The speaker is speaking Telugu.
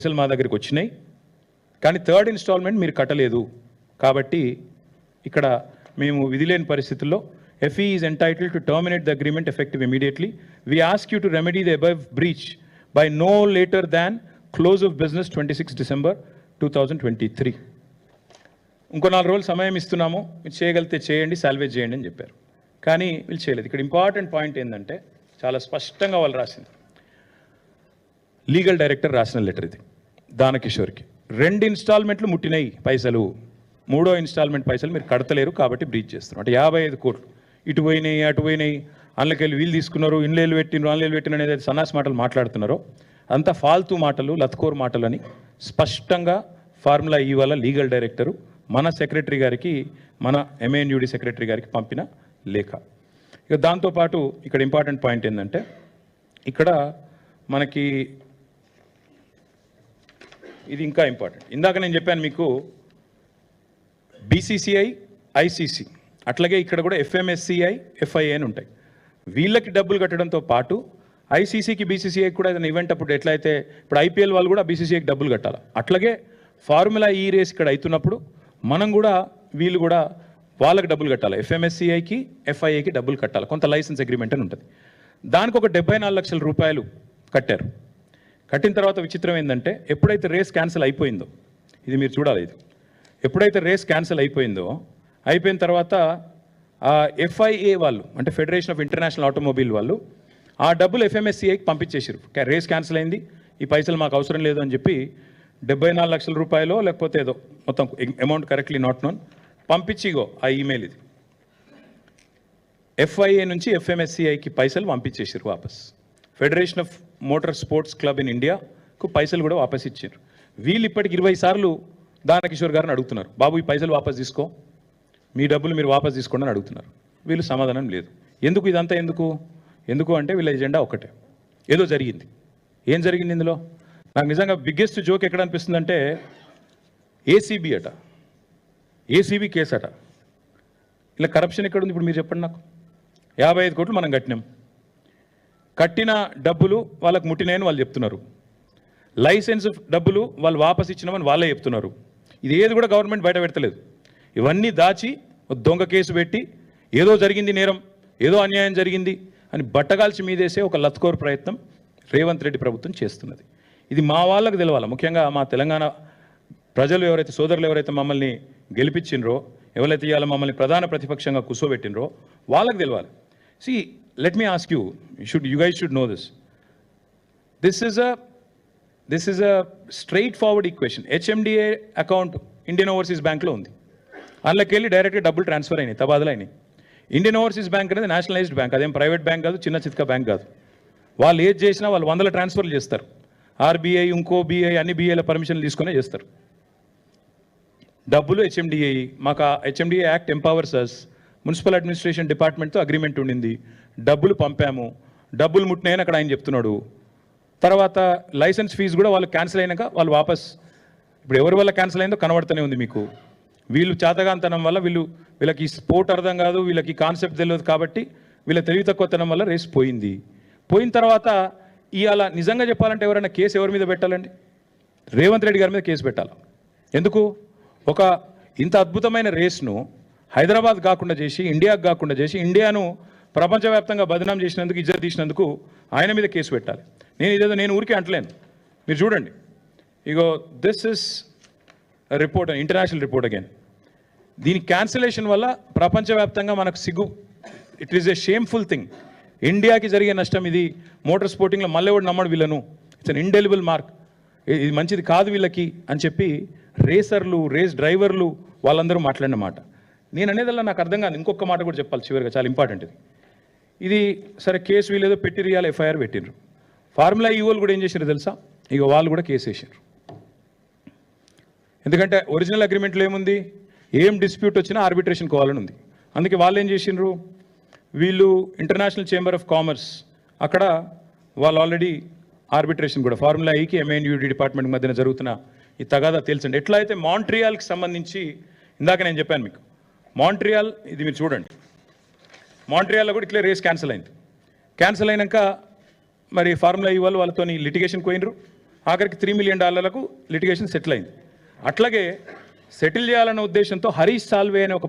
పైసలు మా దగ్గరికి వచ్చినాయి, కానీ థర్డ్ ఇన్స్టాల్మెంట్ మీరు కట్టలేదు కాబట్టి ఇక్కడ మేము విధిలేని పరిస్థితుల్లో FE is entitled to terminate the agreement effective immediately. We ask you to remedy the above breach by no later than close of business 26 December 2023. ఇంకో 4 రోజులు సమయం ఇస్తున్నాము, మీరు చేయగలిగితే చేయండి, సాల్వేజ్ చేయండి అని చెప్పారు. కానీ వీళ్ళు చేయలేదు. ఇక్కడ ఇంపార్టెంట్ పాయింట్ ఏంటంటే చాలా స్పష్టంగా వాళ్ళు రాసింది, లీగల్ డైరెక్టర్ రాసిన లెటర్ ఇది దానకిషోర్కి. 2 ఇన్స్టాల్మెంట్లు ముట్టినాయి పైసలు, 3వ ఇన్స్టాల్మెంట్ పైసలు మీరు కడతలేరు కాబట్టి బ్రీచ్ చేస్తున్నారు. అంటే 55 కోట్లు ఇటు పోయినాయి అటు పోయినాయి, అందులోకెళ్ళి వీళ్ళు తీసుకున్నారు, ఇన్లేలు పెట్టినారు ఆన్లైన్లు పెట్టిన అనేది సన్నాస్ మాటలు మాట్లాడుతున్నారో అంతా ఫాల్తూ మాటలు, లత్కోర్ మాటలు అని స్పష్టంగా ఫార్ములా ఈ వల్ల లీగల్ డైరెక్టరు మన సెక్రటరీ గారికి, మన MANUD సెక్రటరీ గారికి పంపిన లేఖ. ఇక దాంతోపాటు ఇక్కడ ఇంపార్టెంట్ పాయింట్ ఏంటంటే ఇక్కడ మనకి ఇది ఇంకా ఇంపార్టెంట్. ఇందాక నేను చెప్పాను మీకు BCCI, ICC, అట్లాగే ఇక్కడ కూడా FMSCI, FIA అని ఉంటాయి. వీళ్ళకి డబ్బులు కట్టడంతో పాటు ICCకి BCCI కూడా ఏదైనా ఈవెంట్ అప్పుడు ఎట్లయితే ఇప్పుడు IPL వాళ్ళు కూడా BCCIకి డబ్బులు కట్టాలి, అట్లాగే ఫార్ములా ఈ రేస్ ఇక్కడ అవుతున్నప్పుడు మనం కూడా వీళ్ళు కూడా వాళ్ళకి డబ్బులు కట్టాలి, FMSCIకి FIAకి డబ్బులు కట్టాలి, కొంత లైసెన్స్ అగ్రిమెంట్ అని ఉంటుంది. దానికి ఒక 74 లక్షల రూపాయలు కట్టారు. కట్టిన తర్వాత విచిత్రం ఏంటంటే ఎప్పుడైతే రేస్ క్యాన్సిల్ అయిపోయిందో, ఇది మీరు చూడాలి, ఇది ఎప్పుడైతే రేస్ క్యాన్సిల్ అయిపోయిందో, అయిపోయిన తర్వాత FIA వాళ్ళు అంటే ఫెడరేషన్ ఆఫ్ ఇంటర్నేషనల్ ఆటోమొబైల్ వాళ్ళు ఆ డబ్బులు FMSCIకి పంపించేసారు. రేస్ క్యాన్సిల్ అయింది, ఈ పైసలు మాకు అవసరం లేదు అని చెప్పి 74 లక్షల రూపాయలు లేకపోతే ఏదో మొత్తం అమౌంట్ కరెక్ట్లీ నాట్ నోన్ పంపించిగో ఆ ఈమెయిల్ ఇది FIA నుంచి FMSCIకి పైసలు పంపించేసారు వాపస్. Federation of motor sports club in ఇండియాకు పైసలు కూడా వాపస్ ఇచ్చారు. వీళ్ళు ఇప్పటికి 20 సార్లు దానకిషోర్ గారిని అడుగుతున్నారు, బాబు ఈ పైసలు వాపస్ తీసుకో, మీ డబ్బులు మీరు వాపస్ తీసుకోండి అని అడుగుతున్నారు. వీళ్ళు సమాధానం లేదు. ఎందుకు ఇదంతా ఎందుకు అంటే వీళ్ళ ఎజెండా ఒకటే, ఏదో జరిగింది. ఏం జరిగింది ఇందులో? నాకు నిజంగా బిగ్గెస్ట్ జోక్ ఎక్కడ అనిపిస్తుందంటే ACB అట, ACB కేసు అట. ఇలా కరప్షన్ ఎక్కడ ఉంది ఇప్పుడు మీరు చెప్పండి నాకు. 55 కోట్లు మనం కట్టినాం, కట్టిన డబ్బులు వాళ్ళకు ముట్టినాయని వాళ్ళు చెప్తున్నారు, లైసెన్స్ డబ్బులు వాళ్ళు వాపస్ ఇచ్చినామని వాళ్ళే చెప్తున్నారు. ఇది ఏది కూడా గవర్నమెంట్ బయట పెడతలేదు. ఇవన్నీ దాచి దొంగ కేసు పెట్టి ఏదో జరిగింది నేరం, ఏదో అన్యాయం జరిగింది అని బట్టగాల్చి మీదేసే ఒక లత్కోర్ ప్రయత్నం రేవంత్ రెడ్డి ప్రభుత్వం చేస్తున్నది. ఇది మా వాళ్ళకు తెలవాలి, ముఖ్యంగా మా తెలంగాణ ప్రజలు ఎవరైతే, సోదరులు ఎవరైతే మమ్మల్ని గెలిపించినరో, ఎవరైతే ఇవాళ మమ్మల్ని ప్రధాన ప్రతిపక్షంగా కూర్చోబెట్టినరో వాళ్ళకి తెలవాలి. See, let me ask you, you guys should know this. This is a straightforward equation. HMDA account Indian overseas బ్యాంక్లో ఉంది, అందులోకి వెళ్ళి డైరెక్ట్గా డబ్బులు ట్రాన్స్ఫర్ అయినాయి, తబాదలు అయినాయి. ఇండియన్ ఓవర్సీస్ బ్యాంక్ అనేది నేషనలైజ్డ్ బ్యాంక్, అదేం ప్రైవేట్ బ్యాంక్ కాదు, చిన్న చిత్క బ్యాంక్ కాదు. వాళ్ళు ఏది చేసినా వాళ్ళు 100 ట్రాన్స్ఫర్లు చేస్తారు. RBI, ఇంకో BI, అన్ని BIల పర్మిషన్లు తీసుకునే చేస్తారు. డబ్బులు HMDA, మాకు HMDA యాక్ట్ ఎంపవర్స్ అస్. మున్సిపల్ అడ్మినిస్ట్రేషన్ డిపార్ట్మెంట్తో అగ్రిమెంట్ ఉండింది, డబ్బులు పంపాము, డబ్బులు ముట్టినాయని అక్కడ ఆయన చెప్తున్నాడు. తర్వాత లైసెన్స్ ఫీజు కూడా వాళ్ళు క్యాన్సిల్ అయినాక వాళ్ళు వాపస్, ఇప్పుడు ఎవరి వల్ల క్యాన్సిల్ అయిందో కనబడుతూనే ఉంది మీకు. వీళ్ళు చేతగాంతనం వల్ల వీళ్ళకి స్పోర్ట్ అర్థం కాదు, వీళ్ళకి కాన్సెప్ట్ తెలియదు కాబట్టి వీళ్ళ తెలివి తక్కువతనం వల్ల రేస్ పోయింది. పోయిన తర్వాత ఇవాళ నిజంగా చెప్పాలంటే ఎవరైనా కేసు ఎవరి మీద పెట్టాలండి? రేవంత్ రెడ్డి గారి మీద కేసు పెట్టాలి. ఎందుకు? ఒక ఇంత అద్భుతమైన రేస్ను హైదరాబాద్ కాకుండా చేసి, ఇండియాకు కాకుండా చేసి, ఇండియాను ప్రపంచవ్యాప్తంగా బదనాం చేసినందుకు, ఇజ్జత్ తీసినందుకు ఆయన మీద కేసు పెట్టాలి. నేను ఊరికే అంటలేను, మీరు చూడండి. ఇగో this is report, international report again. దీని క్యాన్సిలేషన్ వల్ల ప్రపంచవ్యాప్తంగా మనకు సిగ్గు. It is a shameful thing. ఇండియాకి జరిగే నష్టం ఇది. మోటార్ స్పోర్టింగ్లో మళ్ళీ ఎవడు నమ్మడు వీళ్ళను, ఇట్స్ అన్ ఇండెలిబుల్ మార్క్, ఇది మంచిది కాదు వీళ్ళకి అని చెప్పి రేసర్లు, రేస్ డ్రైవర్లు వాళ్ళందరూ మాట్లాడిన మాట. నేను అనేదల్లా నాకు అర్థం కాదు. ఇంకొక మాట కూడా చెప్పాలి చివరిగా, చాలా ఇంపార్టెంట్ ఇది. సరే కేసు వీళ్ళేదో పెట్టి రియాల్ FIR పెట్టిండ్రు. ఫార్ములా ఈవోలు కూడా ఏం చేశారు తెలుసా? ఇక వాళ్ళు కూడా కేసు వేసారు. ఎందుకంటే ఒరిజినల్ అగ్రిమెంట్లో ఏముంది, ఏం డిస్ప్యూట్ వచ్చినా ఆర్బిట్రేషన్ కోవాలని ఉంది. అందుకే వాళ్ళు ఏం చేసిండ్రు, వీళ్ళు ఇంటర్నేషనల్ చేంబర్ ఆఫ్ కామర్స్ అక్కడ వాళ్ళు ఆల్రెడీ ఆర్బిట్రేషన్ కూడా ఫార్ములా ఈకి MANUD డిపార్ట్మెంట్ మధ్యన జరుగుతున్న ఈ తగాదా తెలుసండి. ఎట్లా అయితే మాంట్రియాల్కి సంబంధించి ఇందాక నేను చెప్పాను మీకు, మాంట్రియాల్ ఇది మీరు చూడండి, మాంట్రియాల్లో కూడా ఇట్లే రేస్ క్యాన్సిల్ అయింది. క్యాన్సిల్ అయినాక మరి ఫార్ములా ఈ వాళ్ళతో లిటిగేషన్ పోయినరు. ఆఖరికి $3 మిలియన్ లిటిగేషన్ సెటిల్ అయింది. అట్లాగే సెటిల్ చేయాలన్న ఉద్దేశంతో హరీష్ సాల్వే అనే ఒక